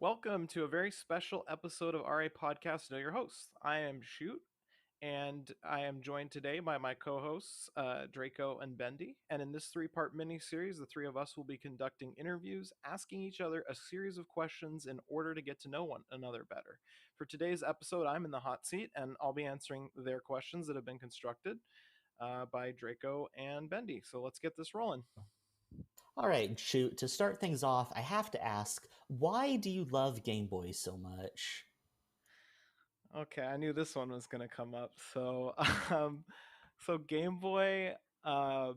Welcome to a very special episode of RAPodcast. Know your hosts. I am Shoot, and I am joined today by my co-hosts Draco and Bendy. And in this three-part mini-series, the three of us will be conducting interviews, asking each other a series of questions in order to get to know one another better. For today's episode, I'm in the hot seat, and I'll be answering their questions that have been constructed by Draco and Bendy. So let's get this rolling. All right, shoot. To start things off, I have to ask, why do you love Game Boy so much? Okay, I knew this one was gonna come up. Um, so Game Boy, uh,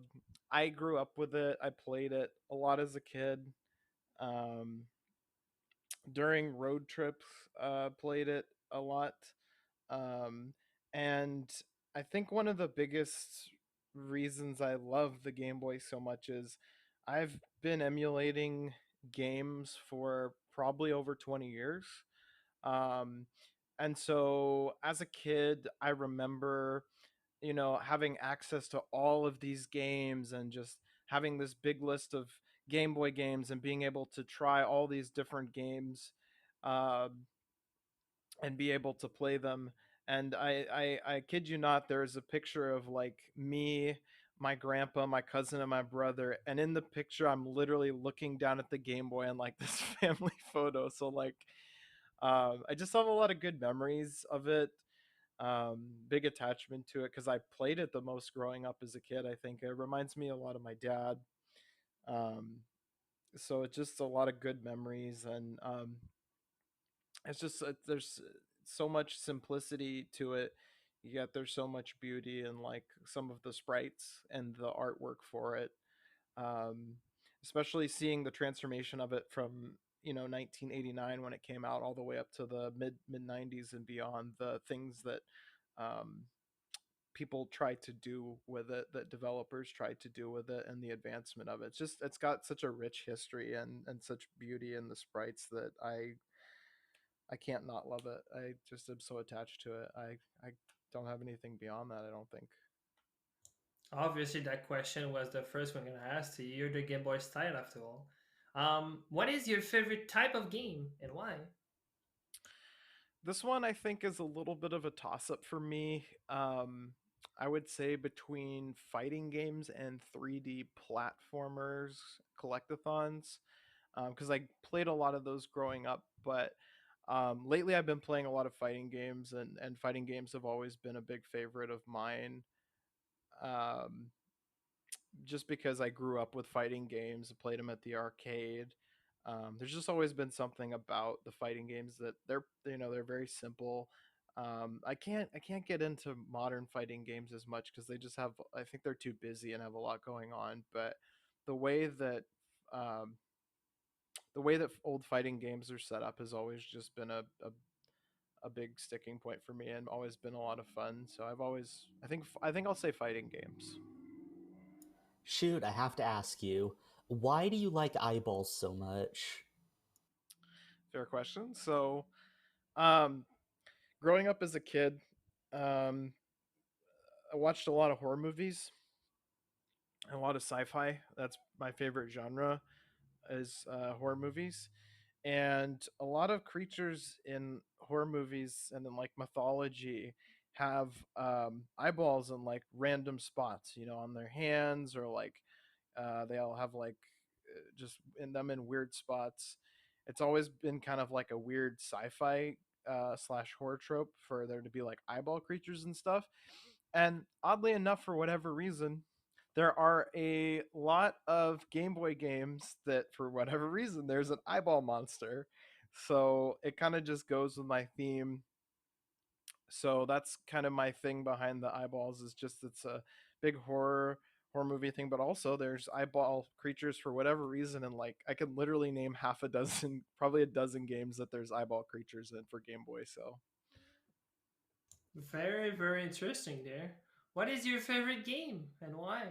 I grew up with it. I played it a lot as a kid. Um, During road trips, played it a lot. Um, and I think one of the biggest reasons I love the Game Boy so much is I've been emulating games for probably over 20 years. Um, and so as a kid, I remember, having access to all of these games and just having this big list of Game Boy games and being able to try all these different games uh, and be able to play them. And I kid you not, there is a picture of like me, my grandpa, my cousin, and my brother. And in the picture, I'm literally looking down at the Game Boy and like this family photo. So, like, I just have a lot of good memories of it. Big attachment to it because I played it the most growing up as a kid. I think it reminds me a lot of my dad. Um, so it's just a lot of good memories, and it's just there's so much simplicity to it. Yet there's so much beauty in like some of the sprites and the artwork for it. um, Especially seeing the transformation of it from 1989 when it came out all the way up to the mid 90s and beyond. The things that um, people try to do with it, that developers try to do with it, and the advancement of it. It's got such a rich history and such beauty in the sprites that I can't not love it. I just am so attached to it. I don't have anything beyond that, I don't think. Obviously, that question was the first one I'm gonna ask to you. You're the Game Boy style after all. What is your favorite type of game and why? This one I think is a little bit of a toss up for me. I would say between fighting games and 3D platformers, collectathons, because I played a lot of those growing up. But lately, I've been playing a lot of fighting games, and fighting games have always been a big favorite of mine. Um, just because I grew up with fighting games, I played them at the arcade. There's just always been something about the fighting games that they're very simple. I can't get into modern fighting games as much because they just have, I think they're too busy and have a lot going on. But the way that um, the way that old fighting games are set up has always just been a big sticking point for me and always been a lot of fun. So I think I'll say fighting games. Shoot, I have to ask you, why do you like eyeballs so much? Fair question. So um, growing up as a kid, um, I watched a lot of horror movies and a lot of sci-fi. That's my favorite genre, is horror movies. And a lot of creatures in horror movies and in like mythology have eyeballs in like random spots, on their hands, or like they all have like just in them in weird spots. It's always been kind of like a weird sci-fi slash horror trope for there to be like eyeball creatures and stuff. And oddly enough, for whatever reason, there are a lot of Game Boy games that, for whatever reason, there's an eyeball monster. So it kind of just goes with my theme. So that's kind of my thing behind the eyeballs, is just it's a big horror movie thing, but also there's eyeball creatures for whatever reason, and like I could literally name half a dozen, probably a dozen games that there's eyeball creatures in for Game Boy. So Very, very interesting there. What is your favorite game and why?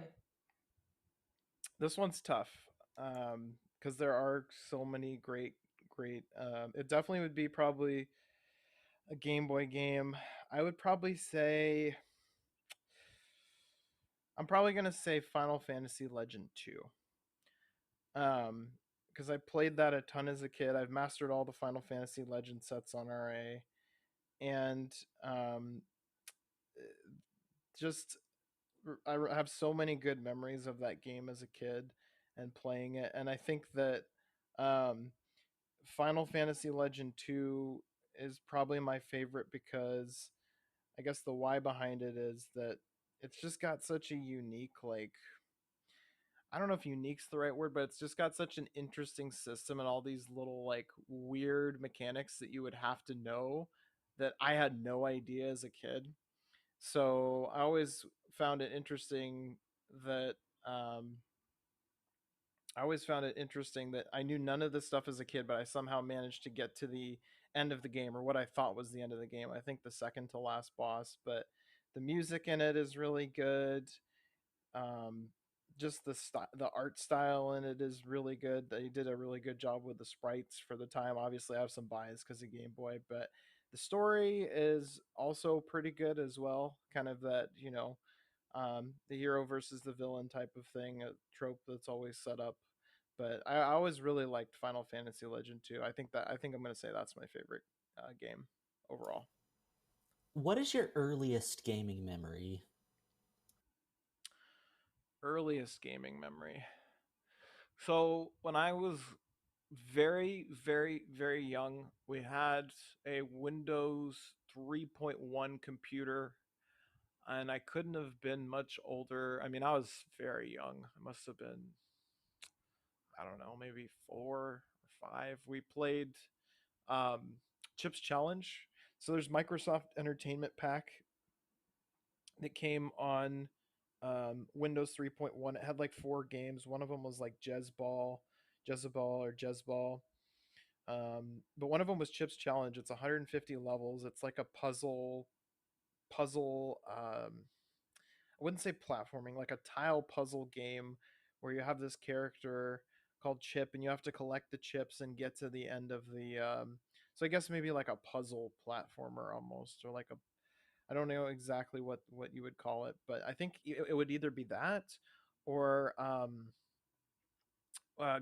this one's tough, because there are so many great. It definitely would be probably a Game Boy game. I would probably say I'm probably gonna say Final Fantasy Legend 2. Um, because I played that a ton as a kid. I've mastered all the Final Fantasy Legend sets on RA, and um, just have so many good memories of that game as a kid and playing it. And I think that um, Final Fantasy Legend 2 is probably my favorite because I guess the why behind it is that it's just got such a unique, like, I don't know if unique's the right word, but it's just got such an interesting system and all these little like weird mechanics that you would have to know that I had no idea as a kid. So I always found it interesting that um, I always found it interesting that I knew none of this stuff as a kid, but I somehow managed to get to the end of the game, or what I thought was the end of the game. I think the second to last boss, but the music in it is really good. Um, just the art style in it is really good. They did a really good job with the sprites for the time. Obviously, I have some bias because of Game Boy, but the story is also pretty good as well. Kind of that, the hero versus the villain type of thing, a trope that's always set up. But I always really liked Final Fantasy Legend 2. I think I'm gonna say that's my favorite game overall. What is your earliest gaming memory? Earliest gaming memory. So when I was very, very, very young, we had a Windows 3.1 computer, and I couldn't have been much older. I mean, I was very young. I must have been, I don't know, maybe 4 or 5. We played um, Chips Challenge. So there's Microsoft Entertainment Pack that came on Windows 3.1. It had like 4 games. One of them was like Jezebel. But one of them was Chips Challenge. It's 150 levels. It's like a puzzle. I wouldn't say platforming, like a tile puzzle game where you have this character called Chip, and you have to collect the chips and get to the end of the. So I guess maybe like a puzzle platformer almost, or like a. I don't know exactly what you would call it, but I think it would either be that or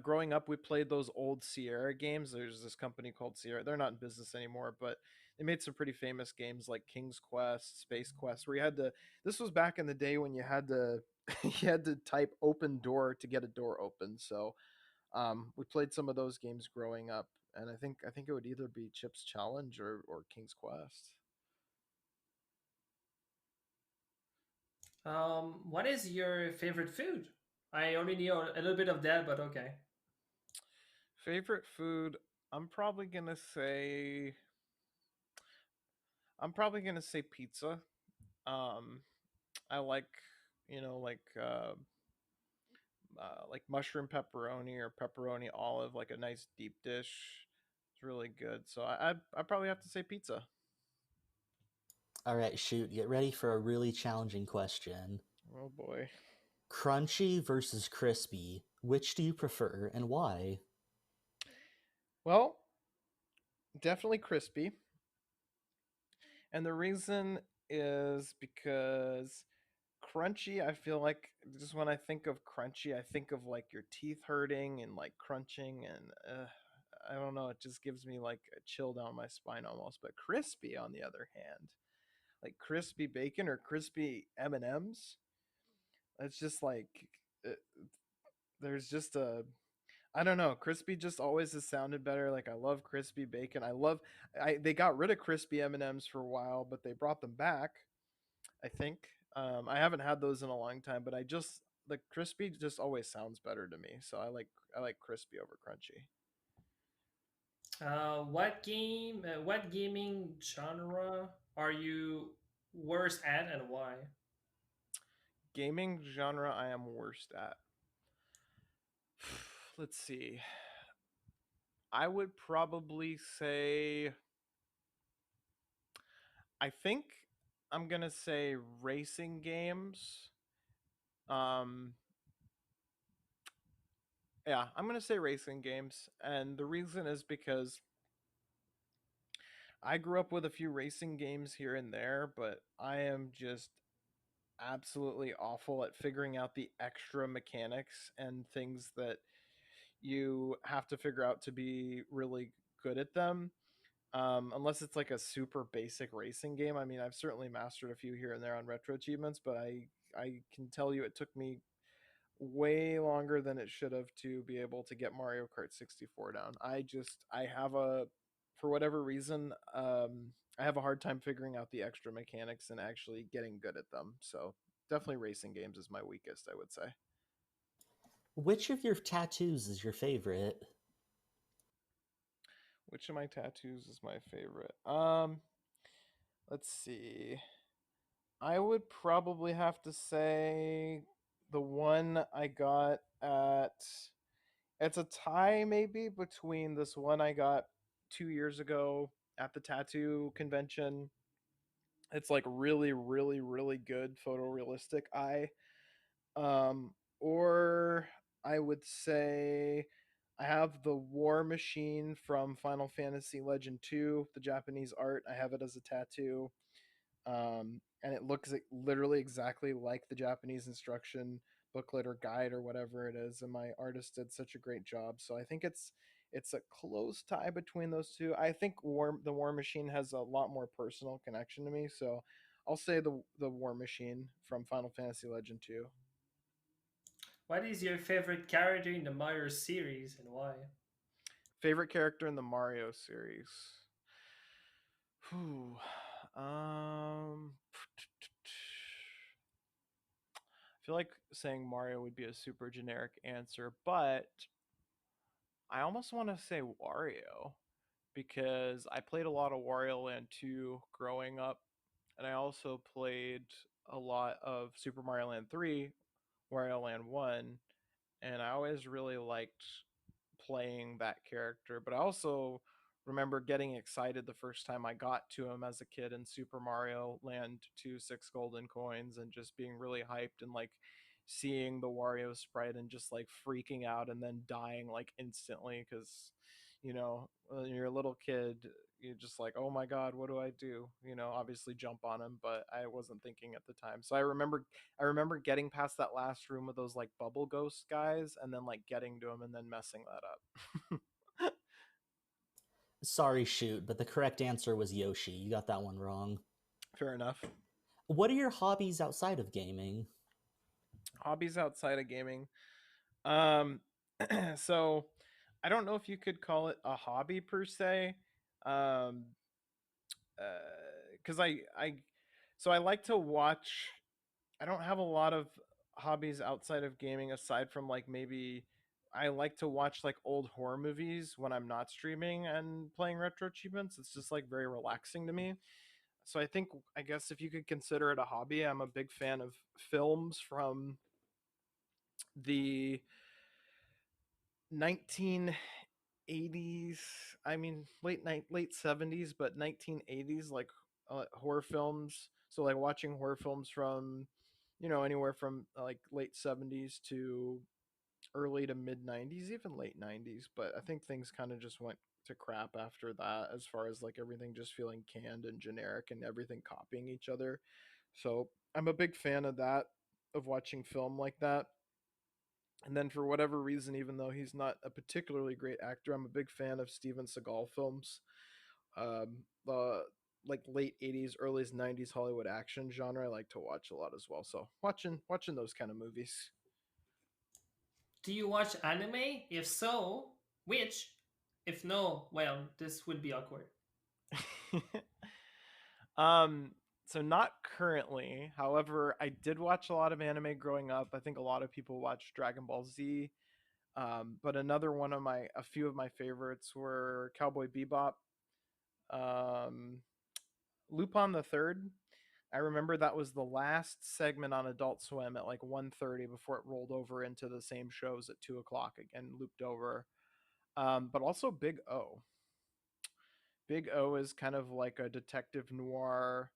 growing up, we played those old Sierra games. There's this company called Sierra. They're not in business anymore, but they made some pretty famous games like King's Quest, Space Quest, where you had to. This was back in the day when you had to you had to type "open door" to get a door open. So we played some of those games growing up, and I think it would either be Chips Challenge or King's Quest. What is your favorite food? I only know a little bit of that, but okay. Favorite food? I'm probably gonna say I'm probably gonna say pizza. Um, I like, like mushroom pepperoni or pepperoni olive, like a nice deep dish. It's really good. So I probably have to say pizza. All right, shoot, get ready for a really challenging question. Oh boy. Crunchy versus crispy. Which do you prefer and why? Well, definitely crispy, and the reason is because crunchy. I feel like just when I think of crunchy, I think of like your teeth hurting and like crunching, and I don't know. It just gives me like a chill down my spine almost. But crispy, on the other hand, like crispy bacon or crispy M&Ms. It's just like uh, there's just a I don't know. Crispy just always has sounded better. Like I love crispy bacon. I they got rid of crispy M&Ms for a while, but they brought them back, I think. I haven't had those in a long time, but I just the crispy just always sounds better to me. So I like crispy over crunchy. What gaming genre are you worst at, and why? Gaming genre I am worst at. Let's see. I would probably say I think I'm gonna say racing games. Um, yeah, I'm gonna say racing games, and the reason is because I grew up with a few racing games here and there, but I am just absolutely awful at figuring out the extra mechanics and things that you have to figure out to be really good at them. Unless it's like a super basic racing game. I mean, I've certainly mastered a few here and there on retro achievements, but I can tell you it took me way longer than it should have to be able to get Mario Kart 64 down. I have a for whatever reason, I have a hard time figuring out the extra mechanics and actually getting good at them. So definitely racing games is my weakest, I would say. Which of your tattoos is your favorite? Which of my tattoos is my favorite? Let's see. I would probably have to say the one I got at. It's a tie maybe between this one I got 2 years ago at the tattoo convention. It's like really, really, really good photorealistic eye. Or I would say I have the War Machine from Final Fantasy Legend 2, the Japanese art. I have it as a tattoo. And it looks literally exactly like the Japanese instruction booklet or guide or whatever it is. And my artist did such a great job. So I think it's a close tie between those two. I think the War Machine has a lot more personal connection to me. So I'll say the War Machine from Final Fantasy Legend 2. What is your favorite character in the Mario series and why? Favorite character in the Mario series. Whew. Um, I feel like saying Mario would be a super generic answer, but I almost want to say Wario because I played a lot of Wario Land 2 growing up, and I also played a lot of Super Mario Land 3, Wario Land 1, and I always really liked playing that character. But I also remember getting excited the first time I got to him as a kid in Super Mario Land 2 Six Golden Coins and just being really hyped and like seeing the Wario sprite and just like freaking out and then dying like instantly because when you're a little kid you're just like, oh my god, what do I do? Obviously jump on him, but I wasn't thinking at the time. So I remember getting past that last room with those like bubble ghost guys and then like getting to him and then messing that up. Sorry, shoot, but the correct answer was Yoshi. You got that one wrong. Fair enough. What are your hobbies outside of gaming? Hobbies outside of gaming. Um, so I don't know if you could call it a hobby per se. Um, because I like to watch. I don't have a lot of hobbies outside of gaming aside from like maybe I like to watch like old horror movies when I'm not streaming and playing retro achievements. It's just like very relaxing to me. So I guess if you could consider it a hobby, I'm a big fan of films from the 1980s. I mean late 70s, but 1980s like horror films. So like watching horror films from anywhere from like late 70s to early to mid 90s, even late 90s, but I think things kind of just went to crap after that as far as like everything just feeling canned and generic and everything copying each other. So I'm a big fan of that, of watching film like that. And then for whatever reason, even though he's not a particularly great actor, I'm a big fan of Steven Seagal films. The like late 80s, early 90s Hollywood action genre I like to watch a lot as well. So watching those kind of movies. Do you watch anime? If so, which? If no, well, this would be awkward. um so not currently. However, I did watch a lot of anime growing up. I think a lot of people watch Dragon Ball Z. But a few of my favorites were Cowboy Bebop, um, Lupin the Third. I remember that was the last segment on Adult Swim at like 1:30 before it rolled over into the same shows at 2 o'clock again, looped over. But also Big O. Big O is kind of like a detective noir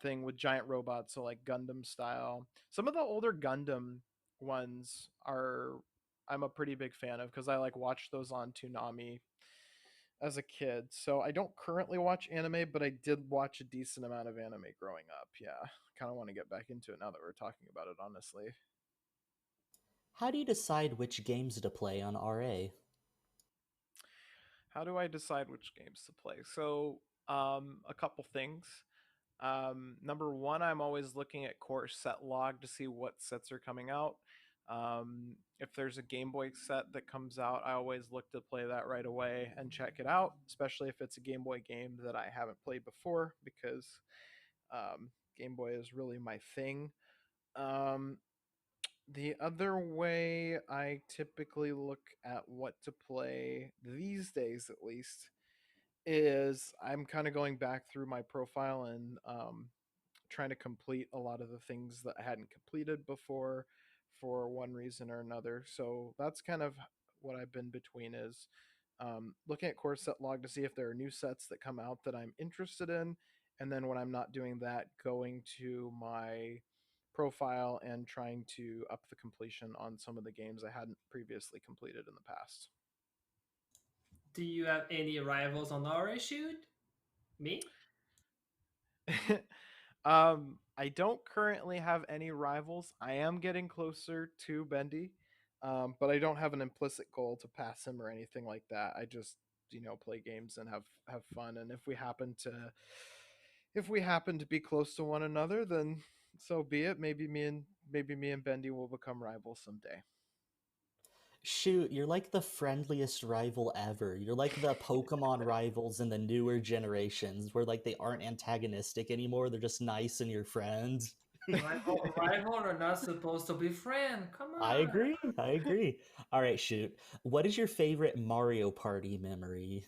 thing with giant robots, so like Gundam style. Some of the older Gundam ones are I'm a pretty big fan of because I like watched those on Toonami as a kid. So I don't currently watch anime, but I did watch a decent amount of anime growing up. Yeah, kind of want to get back into it now that we're talking about it. Honestly, How do you decide which games to play on RA? How do I decide which games to play? So, a couple things. Number one, I'm always looking at core set log to see what sets are coming out. If there's a Game Boy set that comes out, I always look to play that right away and check it out, especially if it's a Game Boy game that I haven't played before, because Game Boy is really my thing. Um, the other way I typically look at what to play these days, at least, is I'm kind of going back through my profile and trying to complete a lot of the things that I hadn't completed before for one reason or another. So that's kind of what I've been between is looking at core set log to see if there are new sets that come out that I'm interested in. And then when I'm not doing that, going to my profile and trying to up the completion on some of the games I hadn't previously completed in the past. Do you have any rivals on our shoot? Me? I don't currently have any rivals. I am getting closer to Bendy, but I don't have an implicit goal to pass him or anything like that. I just, play games and have fun. And if we happen to be close to one another, then so be it. Maybe me and Bendy will become rivals someday. Shoot, you're like the friendliest rival ever. You're like the Pokemon rivals in the newer generations where like they aren't antagonistic anymore. They're just nice and your friends. Rival are not supposed to be friend. Come I on. agree. I agree. All right, shoot. What is your favorite Mario Party memory?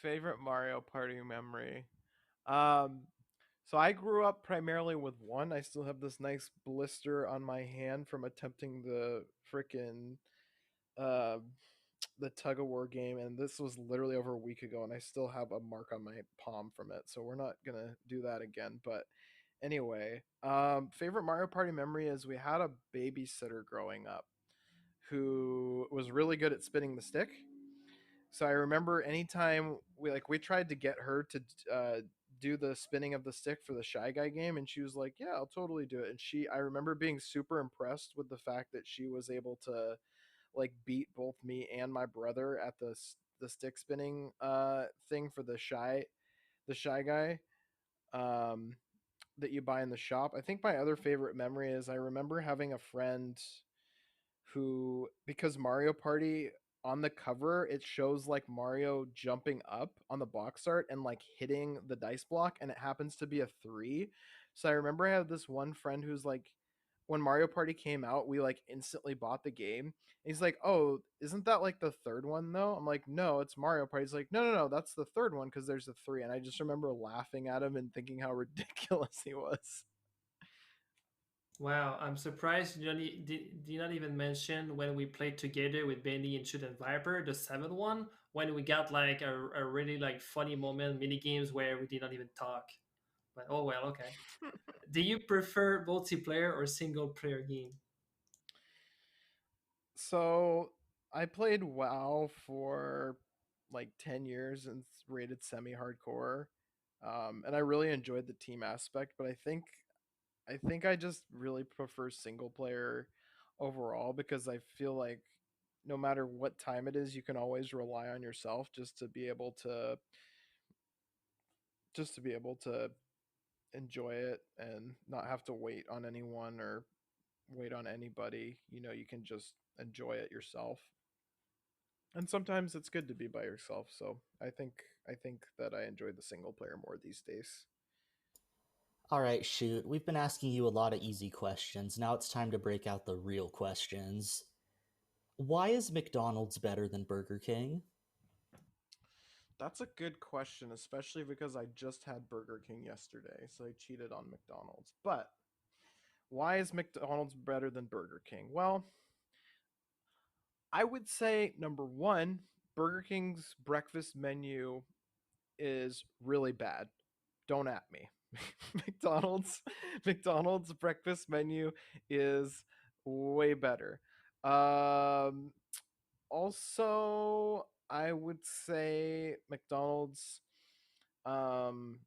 Favorite Mario Party memory. Um, so I grew up primarily with one. I still have this nice blister on my hand from attempting the frickin' uh, the tug of war game, and this was literally over a week ago, and I still have a mark on my palm from it. So we're not gonna do that again. But anyway, favorite Mario Party memory is we had a babysitter growing up who was really good at spinning the stick. So I remember anytime we tried to get her to do the spinning of the stick for the Shy Guy game, and she was like, "Yeah, I'll totally do it." And I remember being super impressed with the fact that she was able to like beat both me and my brother at the stick spinning thing for the Shy Guy um, that you buy in the shop. I think my other favorite memory is I remember having a friend who, because Mario Party on the cover it shows like Mario jumping up on the box art and like hitting the dice block, and it happens to be a 3. So I remember I had this one friend who's like, when Mario Party came out, we like instantly bought the game. And he's like, "Oh, isn't that like the third one though?" I'm like, "No, it's Mario Party." He's like, "No, no, no, that's the third one because there's a 3." And I just remember laughing at him and thinking how ridiculous he was. Wow, I'm surprised you did not even mention when we played together with Benny and Shoot and Viper, the seventh one, when we got like a really like funny moment, mini games where we did not even talk. But oh well, okay. Do you prefer multiplayer or single player game? So I played WoW for like 10 years and rated semi hardcore. And I really enjoyed the team aspect, but I think I just really prefer single player overall because I feel like no matter what time it is, you can always rely on yourself just to be able to enjoy it and not have to wait on anyone or wait on anybody. You can just enjoy it yourself. And sometimes it's good to be by yourself. So I think that I enjoy the single player more these days. All right, shoot. We've been asking you a lot of easy questions. Now it's time to break out the real questions. Why is McDonald's better than Burger King? That's a good question, especially because I just had Burger King yesterday, so I cheated on McDonald's. But why is McDonald's better than Burger King? Well, I would say number one, Burger King's breakfast menu is really bad. Don't at me. McDonald's McDonald's breakfast menu is way better. Um Also, I would say McDonald's um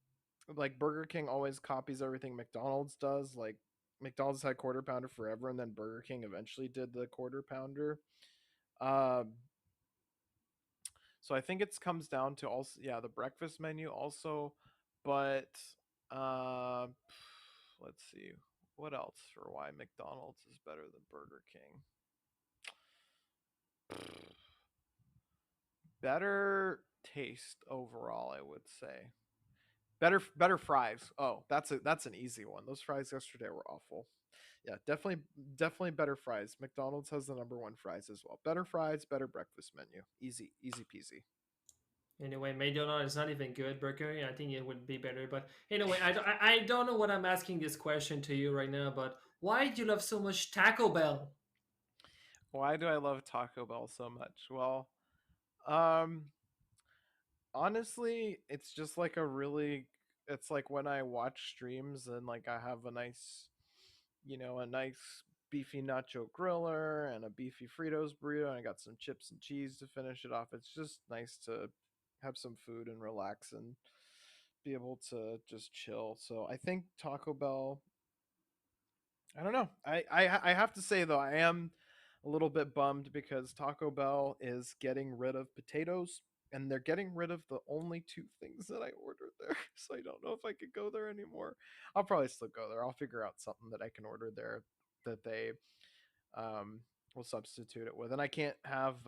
like Burger King always copies everything McDonald's does. Like McDonald's had quarter pounder forever, and then Burger King eventually did the quarter pounder. Um, so I think it comes down to also, yeah, the breakfast menu also, but uh, let's see what else for why McDonald's is better than Burger King. Better taste overall, I would say. Better fries. Oh, that's an easy one. Those fries yesterday were awful. Yeah, definitely better fries. McDonald's has the number one fries as well. Better fries, better breakfast menu. Easy peasy. Anyway, McDonald's is not even good burger. I think it would be better. But anyway, I don't know what I'm asking this question to you right now. But why do you love so much Taco Bell? Why do I love Taco Bell so much? Well, um honestly, it's just like a really it's like when I watch streams and like I have a nice, a nice beefy nacho griller and a beefy Fritos burrito, and I got some chips and cheese to finish it off. It's just nice to have some food and relax and be able to just chill. So I think Taco Bell, I don't know. I have to say though, I am a little bit bummed because Taco Bell is getting rid of potatoes, and they're getting rid of the only two things that I ordered there. So I don't know if I could go there anymore. I'll probably still go there. I'll figure out something that I can order there that they um will substitute it with. And I can't have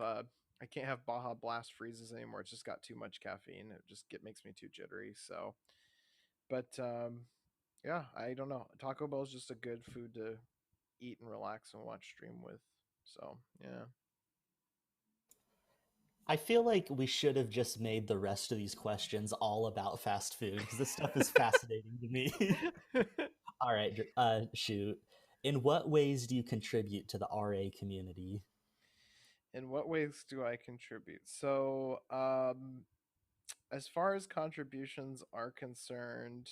Baja Blast freezes anymore. It's just got too much caffeine. It just makes me too jittery. So, but yeah, I don't know. Taco Bell is just a good food to eat and relax and watch stream with. So yeah. I feel like we should have just made the rest of these questions all about fast food because this stuff is fascinating to me. All right, shoot. In what ways do you contribute to the RA community? In what ways do I contribute? So, as far as contributions are concerned,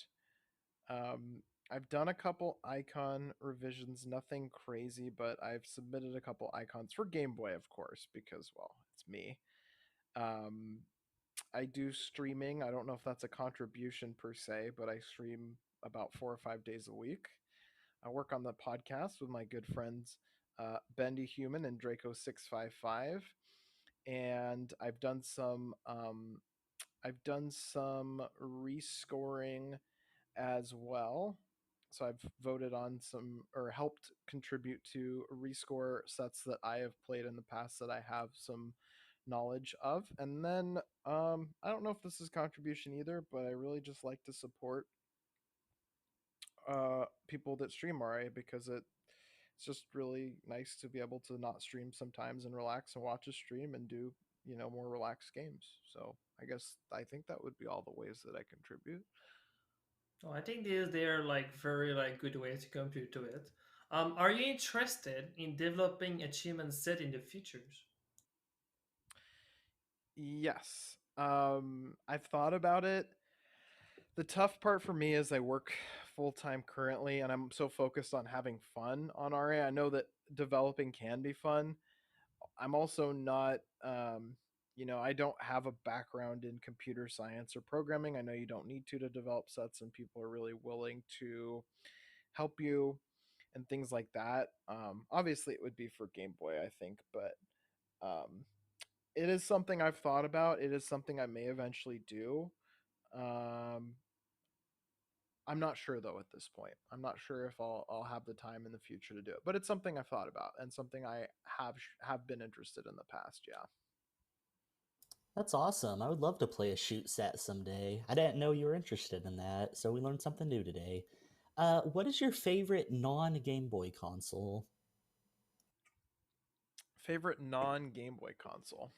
I've done a couple icon revisions, nothing crazy, but I've submitted a couple icons for Game Boy, of course, because well, it's me. Um, I do streaming. I don't know if that's a contribution per se, but I stream about 4 or 5 days a week. I work on the podcast with my good friends Bendy Human and Draco655, and I've done some rescoring as well. So I've voted on some or helped contribute to rescore sets that I have played in the past that I have some knowledge of. And then I don't know if this is contribution either, but I really just like to support people that stream RA because it's just really nice to be able to not stream sometimes and relax and watch a stream and do, more relaxed games. So I think that would be all the ways that I contribute. Oh, I think they're like very like good ways to contribute to it. Are you interested in developing achievement set in the futures? Yes. I've thought about it. The tough part for me is I work full time currently and I'm so focused on having fun on RA. I know that developing can be fun. I'm also not I don't have a background in computer science or programming. I know you don't need to develop sets, and people are really willing to help you and things like that. Obviously, it would be for Game Boy, I think, but um, it is something I've thought about. It is something I may eventually do. Um, I'm not sure though at this point. I'm not sure if I'll have the time in the future to do it, but it's something I've thought about and something I have been interested in the past. Yeah. That's awesome. I would love to play a shoot set someday. I didn't know you were interested in that, so we learned something new today. What is your favorite non Game Boy console? Favorite non Game Boy console.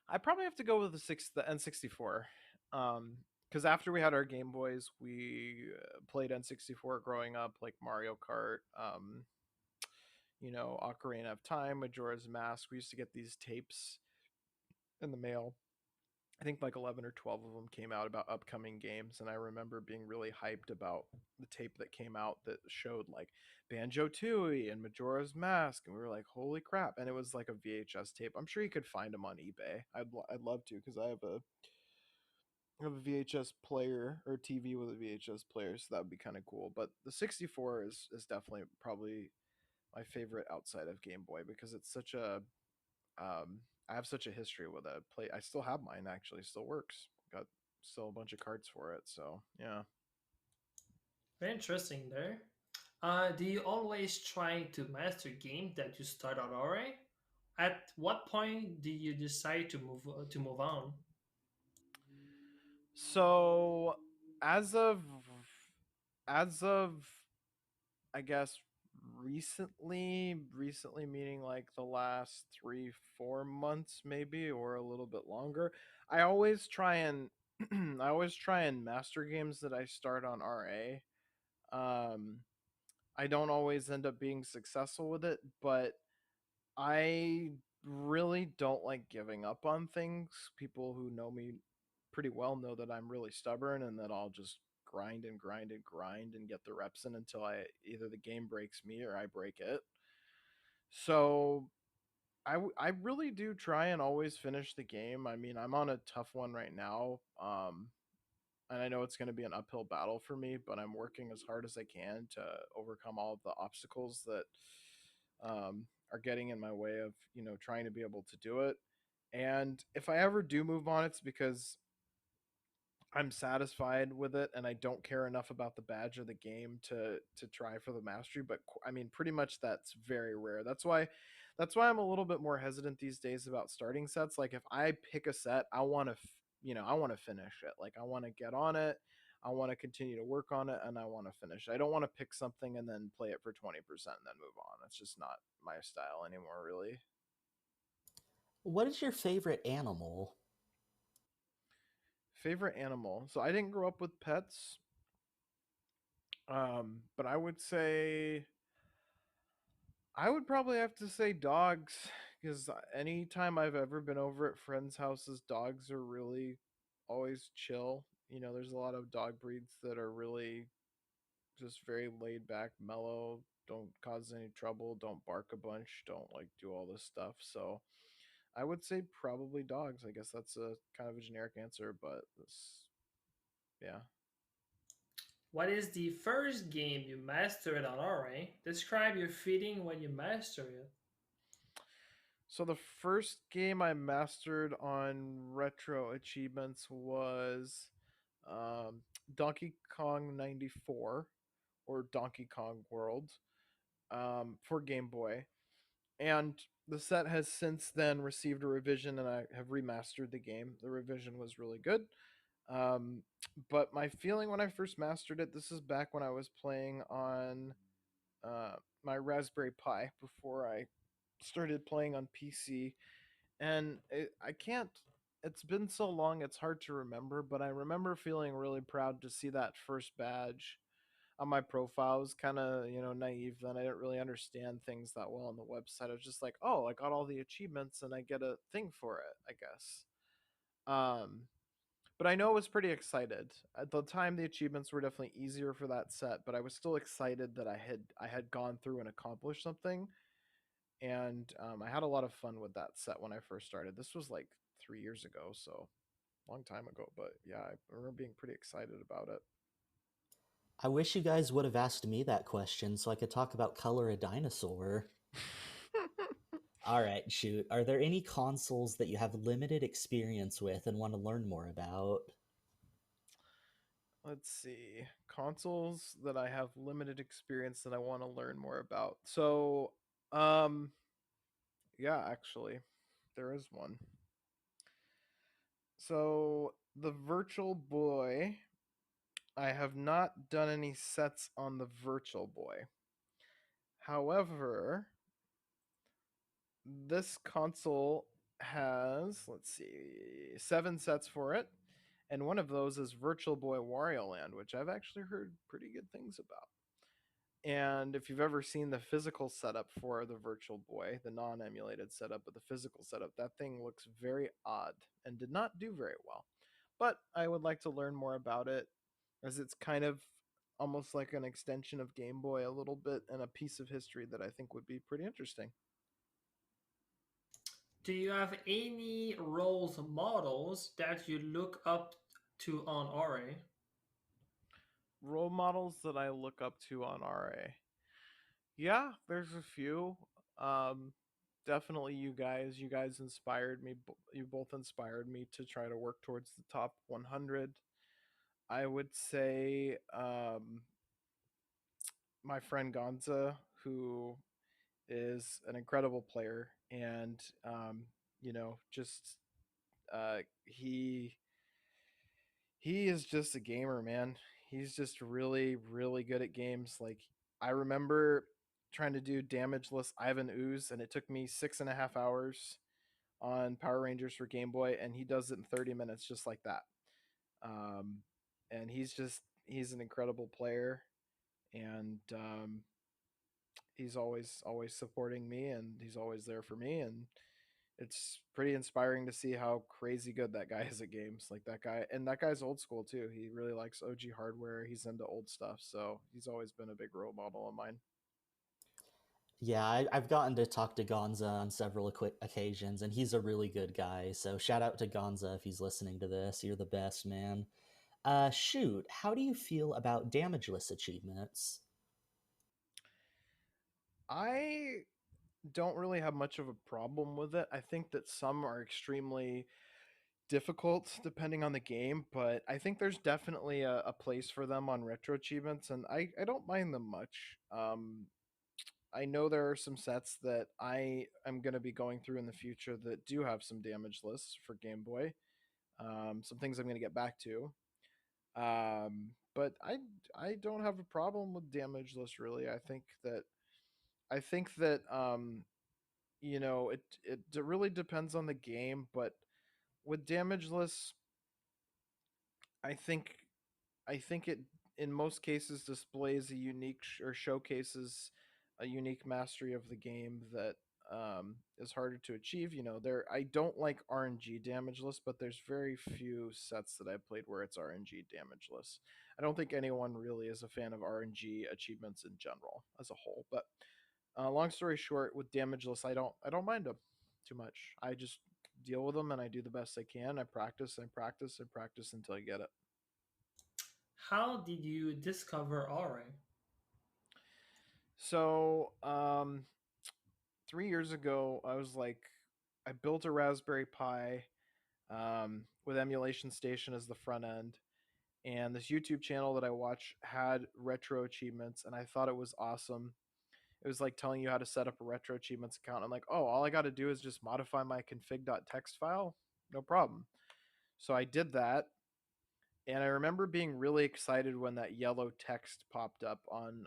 I probably have to go with the N64. Because after we had our Game Boys, we played N64 growing up, like Mario Kart, Ocarina of Time, Majora's Mask. We used to get these tapes in the mail. I think like 11 or 12 of them came out about upcoming games, and I remember being really hyped about the tape that came out that showed like Banjo Tooie and Majora's Mask, and we were like, "Holy crap!" And it was like a VHS tape. I'm sure you could find them on eBay. I'd love to because I have have a VHS player or TV with a VHS player, so that would be kind of cool. But the 64 is definitely probably my favorite outside of Game Boy because it's such a I have such a history with it. Play I still have mine actually, still works. Got still a bunch of cards for it, so yeah. Very interesting there. Do you always try to master game that you start on already? At what point do you decide to move on? So as of as of I guess recently meaning like the last 3 4 months maybe or a little bit longer, I always try and I always try and master games that I start on RA. I don't always end up being successful with it, but I really don't like giving up on things. People who know me pretty well know that I'm really stubborn and that I'll just grind and grind and grind and get the reps in until I either the game breaks me or I break it. So I really do try and always finish the game. I mean, I'm on a tough one right now. And I know it's going to be an uphill battle for me, but I'm working as hard as I can to overcome all of the obstacles that are getting in my way of trying to be able to do it. And if I ever do move on, it's because I'm satisfied with it and I don't care enough about the badge or the game to try for the mastery. But I mean, pretty much that's very rare. That's why I'm a little bit more hesitant these days about starting sets. Like if I pick a set, I want to I want to finish it. Like I want to get on it. I want to continue to work on it and I want to finish. I don't want to pick something and then play it for 20% and then move on. It's just not my style anymore, really. What is your favorite animal? Favorite animal. So I didn't grow up with pets. But I would probably have to say dogs because anytime I've ever been over at friends' houses, dogs are really always chill. There's a lot of dog breeds that are really just very laid back, mellow, don't cause any trouble, don't bark a bunch, don't like do all this stuff. So I would say probably dogs. I guess that's a kind of a generic answer, but yeah. What is the first game you mastered on RA? Describe your feeling when you master it. So the first game I mastered on retro achievements was um, Donkey Kong 94 or Donkey Kong World for Game Boy. And the set has since then received a revision and I have remastered the game. The revision was really good. Um, but my feeling when I first mastered it, this is back when I was playing on uh, my Raspberry Pi before I started playing on PC. And I can't, it's been so long, it's hard to remember, but I remember feeling really proud to see that first badge on my profile. I was kind of, naive then. I didn't really understand things that well on the website. I was just like, oh, I got all the achievements and I get a thing for it, I guess. Um, but I know I was pretty excited. At the time, the achievements were definitely easier for that set, but I was still excited that I had gone through and accomplished something. And I had a lot of fun with that set when I first started. This was like 3 years ago, so a long time ago. But yeah, I remember being pretty excited about it. I wish you guys would have asked me that question so I could talk about Color a Dinosaur. All right, shoot. Are there any consoles that you have limited experience with and want to learn more about? Let's see. Consoles that I have limited experience that I want to learn more about. So, um, yeah, actually, there is one. So, the Virtual Boy, I have not done any sets on the Virtual Boy. However, this console has, let's see, 7 sets for it. And one of those is Virtual Boy Wario Land, which I've actually heard pretty good things about. And if you've ever seen the physical setup for the Virtual Boy, the non emulated setup, but the physical setup, that thing looks very odd and did not do very well. But I would like to learn more about it as it's kind of almost like an extension of Game Boy a little bit and a piece of history that I think would be pretty interesting. Do you have any roles models that you look up to on RA? Role models that I look up to on RA. Yeah, there's a few. Um, Definitely you guys. You guys inspired me. You both inspired me to try to work towards the top 100. I would say my friend Gonza, who is an incredible player, and just uh, he he is just a gamer, man. He's just really, really good at games. Like I remember trying to do damageless Ivan Ooze, and it took me 6.5 hours on Power Rangers for Game Boy, and he does it in 30 minutes, just like that. Um, and he's an incredible player, and he's always supporting me, and he's always there for me, and it's pretty inspiring to see how crazy good that guy is at games. Like that guy's old school too. He really likes OG hardware. He's into old stuff, so he's always been a big role model of mine. Yeah, I've gotten to talk to Gonza on several occasions, and he's a really good guy. So shout out to Gonza if he's listening to this. You're the best, man. Shoot, how do you feel about damageless achievements? I don't really have much of a problem with it. I think that some are extremely difficult depending on the game, but I think there's definitely a place for them on retro achievements, and I don't mind them much. I know there are some sets that I am going to be going through in the future that do have some damage lists for Game Boy. Some things I'm going to get back to. But I don't have a problem with damage lists really. I think that it really depends on the game, but with damage lists, I think I think it in most cases displays a unique or showcases a unique mastery of the game that is harder to achieve. There I don't like RNG damageless, but there's very few sets that I've played where it's RNG damageless. I don't think anyone really is a fan of RNG achievements in general as a whole. But long story short, with damageless, I don't mind them too much. I just deal with them and I do the best I can. I practice and practice and practice until I get it. How did you discover RA? So, 3 years ago, I built a Raspberry Pi with Emulation Station as the front end, and this YouTube channel that I watch had retro achievements, and I thought it was awesome. It was like telling you how to set up a retro achievements account. I'm like, oh, all I got to do is just modify my config.txt file, no problem. So I did that, and I remember being really excited when that yellow text popped up on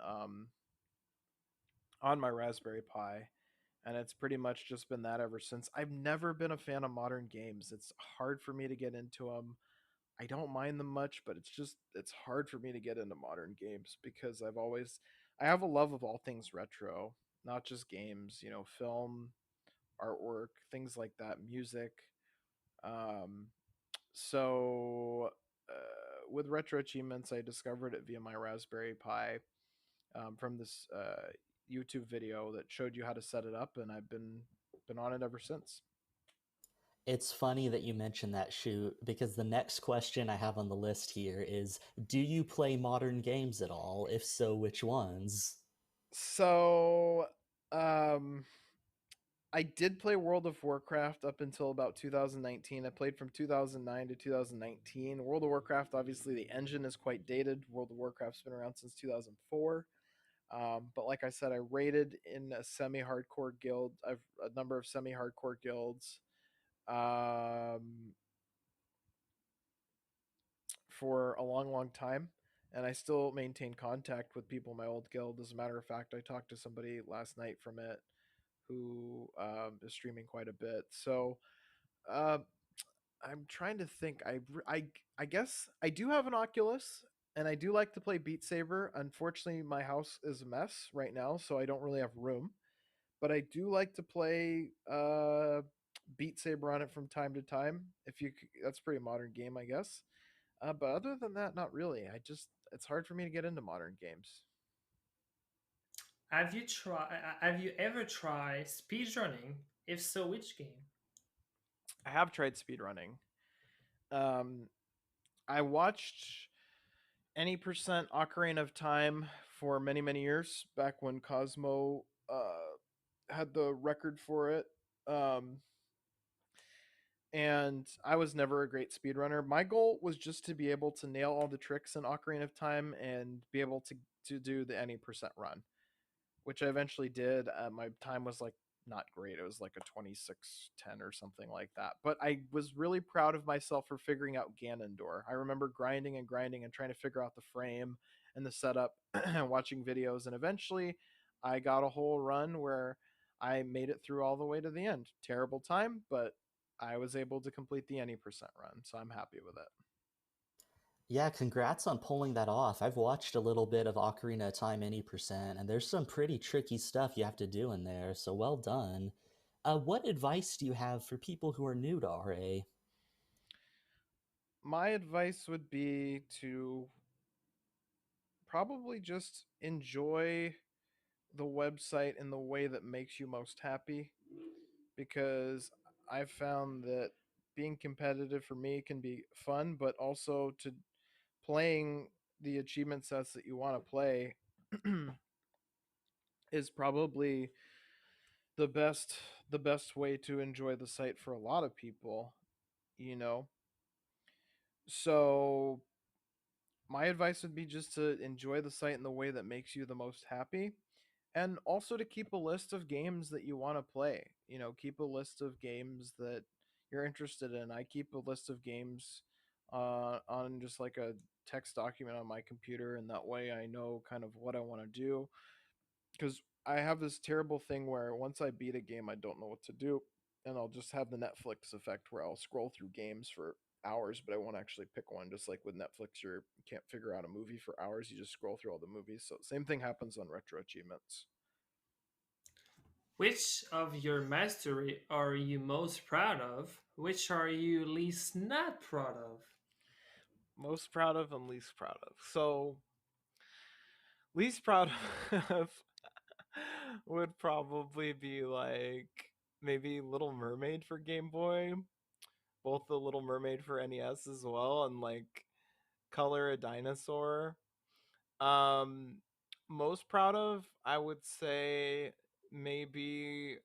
my Raspberry Pi, and it's pretty much just been that ever since. I've never been a fan of modern games. It's hard for me to get into them. I don't mind them much, but it's hard for me to get into modern games because I have a love of all things retro, not just games, film, artwork, things like that, music. Um so with retro achievements, I discovered it via my Raspberry Pi from this YouTube video that showed you how to set it up, and I've been on it ever since. It's funny that you mentioned that, shoot, because the next question I have on the list here is, do you play modern games at all? If so, which ones? So, um, I did play World of Warcraft up until about 2019. I played from 2009 to 2019. World of Warcraft, obviously, the engine is quite dated. World of Warcraft's been around since 2004. But like I said, I raided in a semi-hardcore guild. I've a number of semi-hardcore guilds. Um, for a long, long time, and I still maintain contact with people in my old guild. As a matter of fact, I talked to somebody last night from it who is streaming quite a bit. So uh, I'm trying to think. I guess I do have an Oculus, and I do like to play Beat Saber. Unfortunately, my house is a mess right now, so I don't really have room. But I do like to play Beat Saber on it from time to time. That's a pretty modern game, I guess. But other than that, not really. It's hard for me to get into modern games. Have you ever tried speedrunning? If so, which game? I have tried speedrunning. Um, I watched any percent Ocarina of Time for many many years back when Cosmo had the record for it. Um, and I was never a great speedrunner. My goal was just to be able to nail all the tricks in Ocarina of Time and be able to do the any percent run, which I eventually did. My time was like not great. It was like a 26:10 or something like that. But I was really proud of myself for figuring out Ganondorf. I remember grinding and grinding and trying to figure out the frame and the setup and watching videos. And eventually I got a whole run where I made it through all the way to the end. Terrible time, but I was able to complete the any percent run. So I'm happy with it. Yeah, congrats on pulling that off. I've watched a little bit of Ocarina of Time any percent, and there's some pretty tricky stuff you have to do in there, so well done. What advice do you have for people who are new to RA? My advice would be to probably just enjoy the website in the way that makes you most happy, because I've found that being competitive for me can be fun, but also to playing the achievement sets that you want to play is probably the best the best way to enjoy the site for a lot of people, you know. So my advice would be just to enjoy the site in the way that makes you the most happy, and also to keep a list of games that you want to play. You know, keep a list of games that you're interested in. I keep a list of games on just like a text document on my computer, and that way I know kind of what I want to do. Because I have this terrible thing where once I beat a game, I don't know what to do, and I'll just have the Netflix effect where I'll scroll through games for hours, but I won't actually pick one. Just like with Netflix, you can't figure out a movie for hours; you just scroll through all the movies. So same thing happens on retro achievements. Which of your mastery are you most proud of? Which are you least not proud of? Most proud of and least proud of. So least proud of would probably be like maybe Little Mermaid for Game Boy, both the Little Mermaid for NES as well, and like Color a Dinosaur. Um, Most proud of, I would say maybe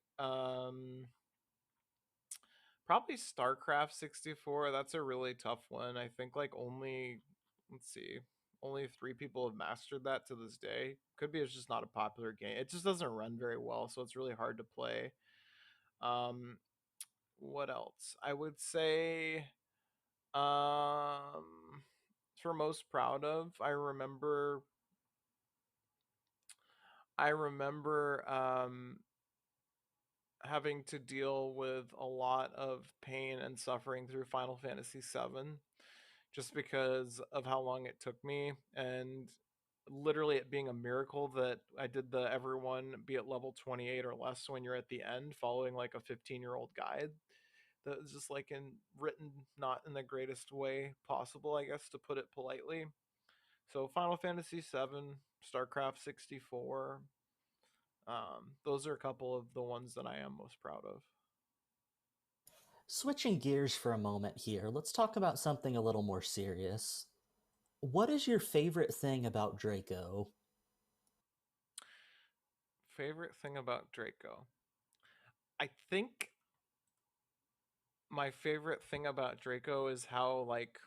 probably StarCraft 64. That's a really tough one. I think like only, let's see, only three people have mastered that to this day. Could be it's just not a popular game. It just doesn't run very well, so it's really hard to play. Um, what else? I would say for most proud of, I remember having to deal with a lot of pain and suffering through Final Fantasy VII, just because of how long it took me, and literally it being a miracle that I did the everyone be at level 28 or less when you're at the end, following like a 15-year-old guide that was just like in written not in the greatest way possible, I guess, to put it politely. So Final Fantasy VII, StarCraft 64, those are a couple of the ones that I am most proud of. Switching gears for a moment here, let's talk about something a little more serious. What is your favorite thing about Draco? Favorite thing about Draco? I think my favorite thing about Draco is how like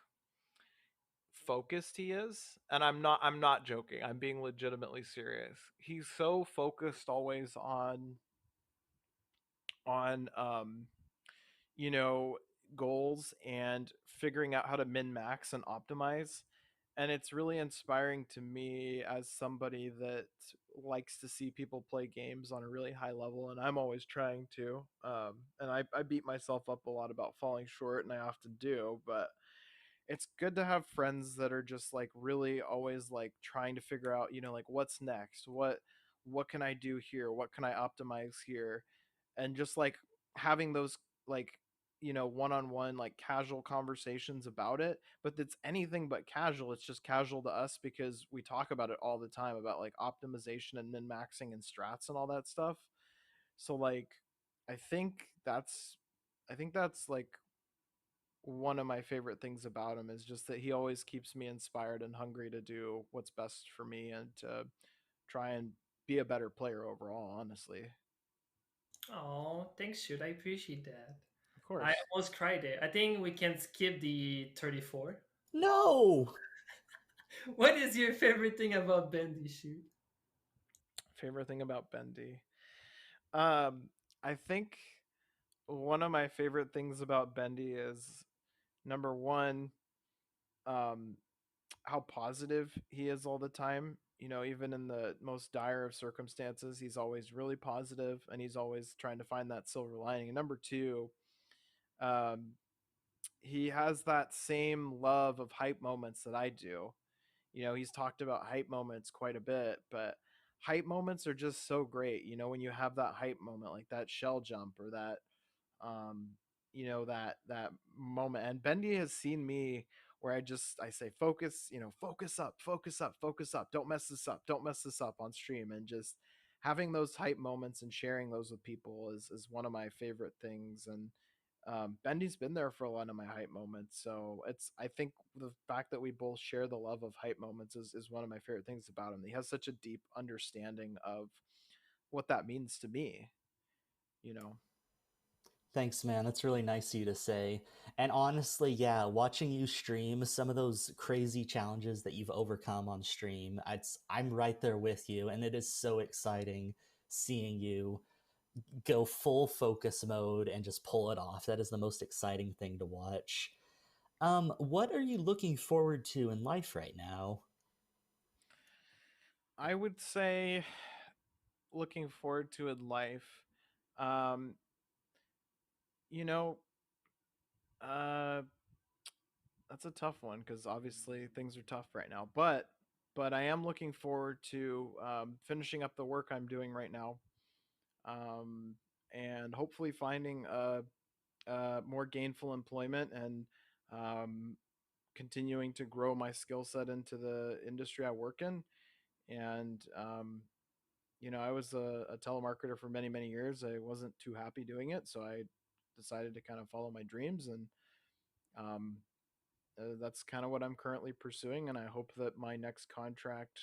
focused he is, and I'm not joking. I'm being legitimately serious. He's so focused always on you know, goals and figuring out how to min max and optimize. And it's really inspiring to me as somebody that likes to see people play games on a really high level. And I'm always trying to. And I beat myself up a lot about falling short, and I often do. But it's good to have friends that are just like really always like trying to figure out, you know, like what's next, what can I do here, what can I optimize here, and just like having those like, you know, one-on-one like casual conversations about it. But it's anything but casual. It's just casual to us because we talk about it all the time about like optimization and min maxing and strats and all that stuff. So like i think that's I think that's like one of my favorite things about him is just that he always keeps me inspired and hungry to do what's best for me and to try and be a better player overall, honestly. Oh, thanks, shoot. I appreciate that. Of I course. almost cried there. I think we can skip the 34. No! What is your favorite thing about Bendy, shoot? Favorite thing about Bendy. Um, I think one of my favorite things about Bendy is number one, um, how positive he is all the time. You know, even in the most dire of circumstances, he's always really positive and he's always trying to find that silver lining. And number two, um, he has that same love of hype moments that I do. You know, he's talked about hype moments quite a bit, but hype moments are just so great. You know, when you have that hype moment, like that shell jump or that um that moment. And Bendy has seen me where I say focus, focus up, focus up, focus up, don't mess this up, don't mess this up on stream. And just having those hype moments and sharing those with people is one of my favorite things. And Bendy's been there for a lot of my hype moments, so I think the fact that we both share the love of hype moments is one of my favorite things about him. He has such a deep understanding of what that means to me, you know. Thanks, man. That's really nice of you to say. And honestly, yeah, watching you stream some of those crazy challenges that you've overcome on stream, I'm right there with you, and it is so exciting seeing you go full focus mode and just pull it off. That is the most exciting thing to watch. What are you looking forward to in life right now? I would say looking forward to in life. Um, you know, uh, that's a tough one because obviously things are tough right now. But I am looking forward to finishing up the work I'm doing right now, um, and hopefully finding more gainful employment and um, continuing to grow my skill set into the industry I work in. And I was a telemarketer for many, many years. I wasn't too happy doing it, so I decided to kind of follow my dreams, and um, that's kind of what I'm currently pursuing. And I hope that my next contract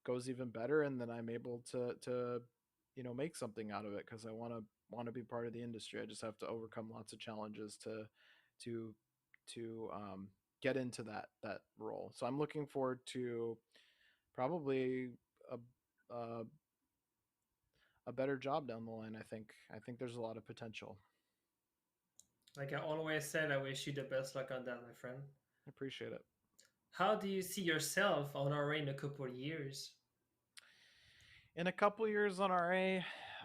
goes even better, and then I'm able to make something out of it because I want to be part of the industry. I just have to overcome lots of challenges to to get into that role. So I'm looking forward to probably a, a a better job down the line. I think there's a lot of potential. Like I always said, I wish you the best luck on that, my friend. I appreciate it. How do you see yourself on our in a couple of years? In a couple years on RA,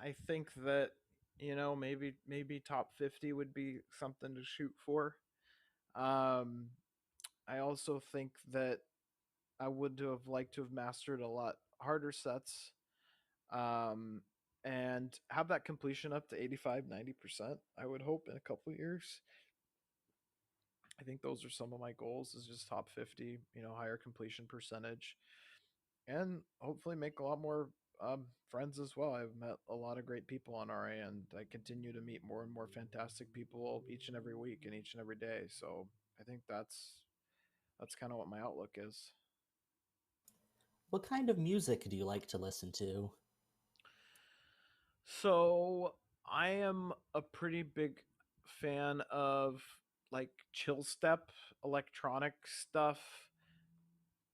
I think that maybe top 50 would be something to shoot for. Um, I also think that I would have liked to have mastered a lot harder sets, um, and have that completion up to 85-90%. I would hope in a couple years. I think those are some of my goals is just top 50, higher completion percentage, and hopefully make a lot more friends as well. I've met a lot of great people on RA, and I continue to meet more and more fantastic people each and every week and each and every day. So I think that's kind of what my outlook is. What kind of music do you like to listen to? So I am a pretty big fan of like chill step electronic stuff.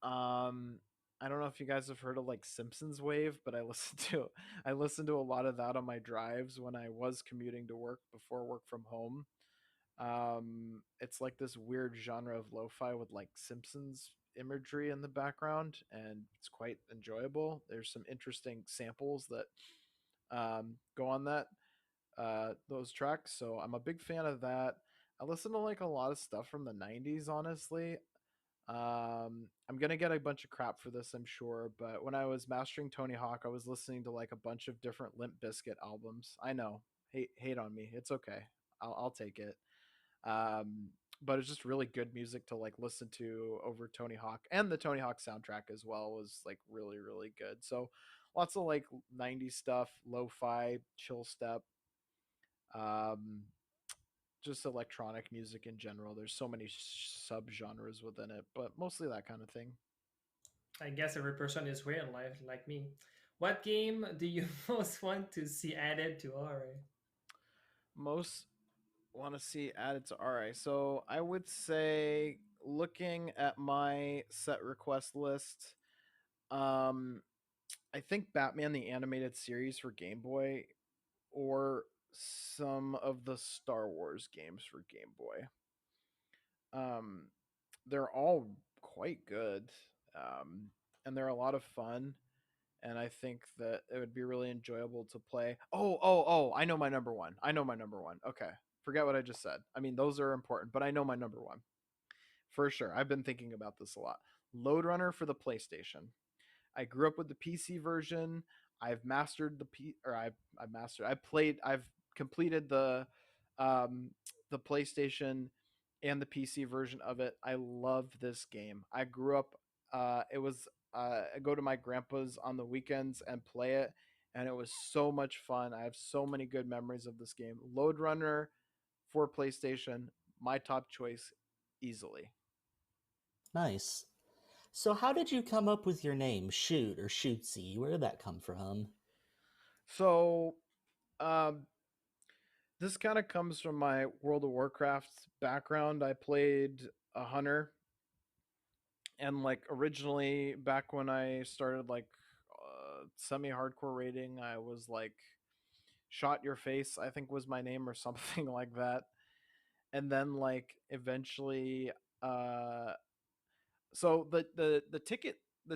Um, I don't know if you guys have heard of like Simpsons Wave, but I listen to a lot of that on my drives when I was commuting to work before work from home. It's like this weird genre of lo-fi with like Simpsons imagery in the background, and it's quite enjoyable. There's some interesting samples that go on that those tracks, so I'm a big fan of that. I listen to like a lot of stuff from the 90s, honestly. I'm gonna get a bunch of crap for this, I'm sure, but when I was mastering Tony Hawk, I was listening to like a bunch of different Limp Bizkit albums. I know, hate on me. It's okay. I'll take it. Um, but it's just really good music to like listen to over Tony Hawk, and the Tony Hawk soundtrack as well was like really really good. So lots of like 90s stuff, lo-fi, chill step. Um, just electronic music in general. There's so many subgenres within it, but mostly that kind of thing. I guess every person is weird, like me. What game do you most want to see added to RA? Most want to see added to RA. So I would say, looking at my set request list, um, I think Batman the Animated Series for Game Boy, or some of the Star Wars games for Game Boy. Um, they're all quite good, um, and they're a lot of fun. And I think that it would be really enjoyable to play. Oh! I know my number one. I know my number one. Okay, forget what I just said. I mean, those are important, but I know my number one for sure. I've been thinking about this a lot. Load Runner for the PlayStation. I grew up with the PC version. I've mastered the P or I've mastered. I played. I've completed um, the PlayStation and the PC version of it. I love this game. I grew up. It was I go to my grandpa's on the weekends and play it, and it was so much fun. I have so many good memories of this game. Load Runner for PlayStation, my top choice, easily. Nice. So, how did you come up with your name, Shoot or Shootzy? Where did that come from? So, um, this kind of comes from my World of Warcraft background. I played a hunter, and like originally, back when I started like semi-hardcore raiding, I was like "Shot Your Face," I think was my name or something like that. And then like eventually, uh, so the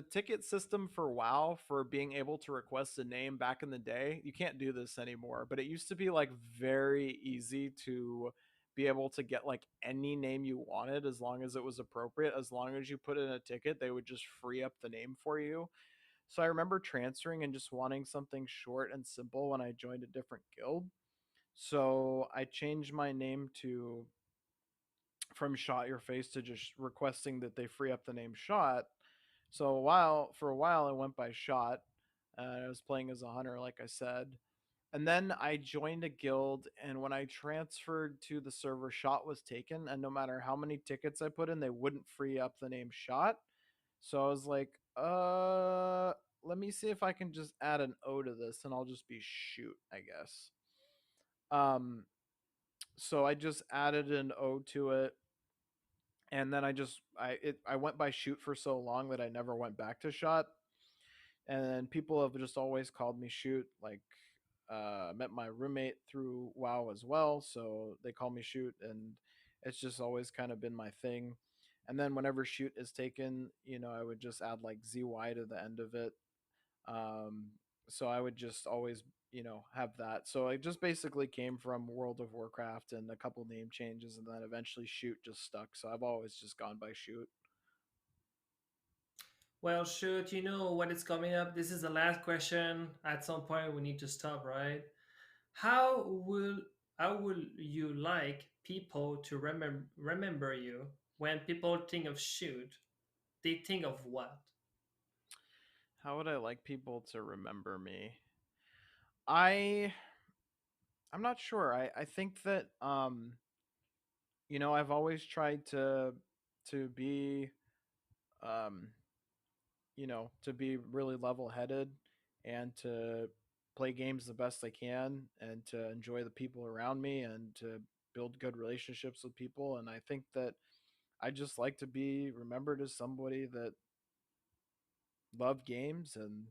ticket system for WoW for being able to request a name back in the day, you can't do this anymore, but it used to be like very easy to be able to get like any name you wanted as long as it was appropriate. As long as you put in a ticket, they would just free up the name for you. So I remember transferring and just wanting something short and simple when I joined a different guild. So I changed my name to from Shot Your Face to just requesting that they free up the name Shot. So for a while, I went by Shot. I was playing as a hunter, like I said, and then I joined a guild. And when I transferred to the server, Shot was taken, and no matter how many tickets I put in, they wouldn't free up the name Shot. So I was like, let me see if I can just add an O to this, and I'll just be Shoot, I guess. Um, so I just added an O to it, and then I went by Shoot for so long that I never went back to Shot. And people have just always called me Shoot. Like, met my roommate through WoW as well, so they call me Shoot, and it's just always kind of been my thing. And then whenever Shoot is taken, I would just add like ZY to the end of it. Um, so I would just always, have that. So it just basically came from World of Warcraft and a couple name changes, and then eventually Shoot just stuck. So I've always just gone by Shoot. Well, shoot, you know what is coming up? This is the last question. At some point, we need to stop, right? How will how will you like people to remember you when people think of shoot? They think of what? How would I like people to remember me? I I'm not sure. I think that I've always tried to be um to be really level-headed and to play games the best I can and to enjoy the people around me and to build good relationships with people. And I think that I just like to be remembered as somebody that loved games and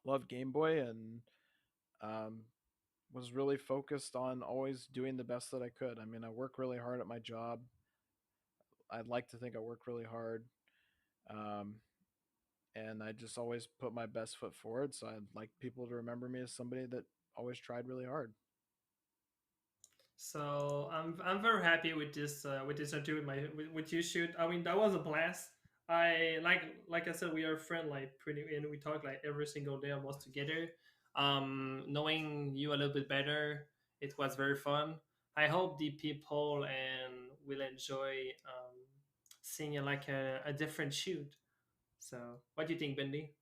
loved Game Boy, and um was really focused on always doing the best that I could. I mean, I work really hard at my job. I'd like to think I work really hard. Um, and I just always put my best foot forward. So I'd like people to remember me as somebody that always tried really hard. So I'm very happy with this interview with you shoot. I mean that was a blast. I like I said we are friends like pretty and we talk like every single day almost together. Knowing you a little bit better, it was very fun. I hope the people and will enjoy seeing like a different shoot. So what do you think, Bendy?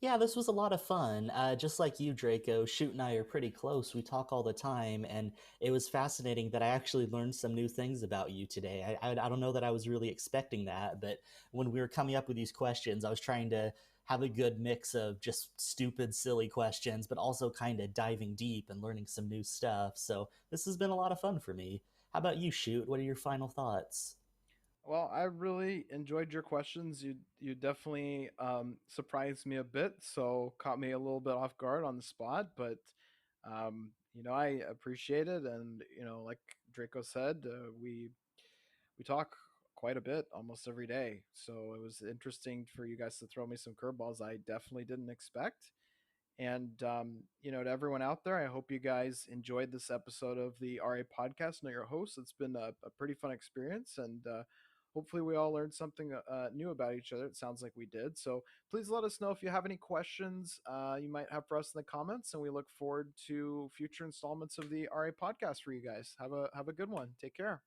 Yeah, this was a lot of fun. Just like you, Draco, Shoot and I are pretty close. We talk all the time, and it was fascinating that I actually learned some new things about you today. I don't know that I was really expecting that, but when we were coming up with these questions, I was trying to have a good mix of just stupid, silly questions, but also kind of diving deep and learning some new stuff. So this has been a lot of fun for me. How about you, Shoot? What are your final thoughts? Well, I really enjoyed your questions. You definitely surprised me a bit, so caught me a little bit off guard on the spot. But I appreciate it, and like Draco said, we talk quite a bit almost every day. So it was interesting for you guys to throw me some curveballs I definitely didn't expect. And to everyone out there, I hope you guys enjoyed this episode of the RA podcast. Know your host. It's been a pretty fun experience, and hopefully, we all learned something new about each other. It sounds like we did. So please let us know if you have any questions you might have for us in the comments, and we look forward to future installments of the RA podcast for you guys. Have a good one. Take care.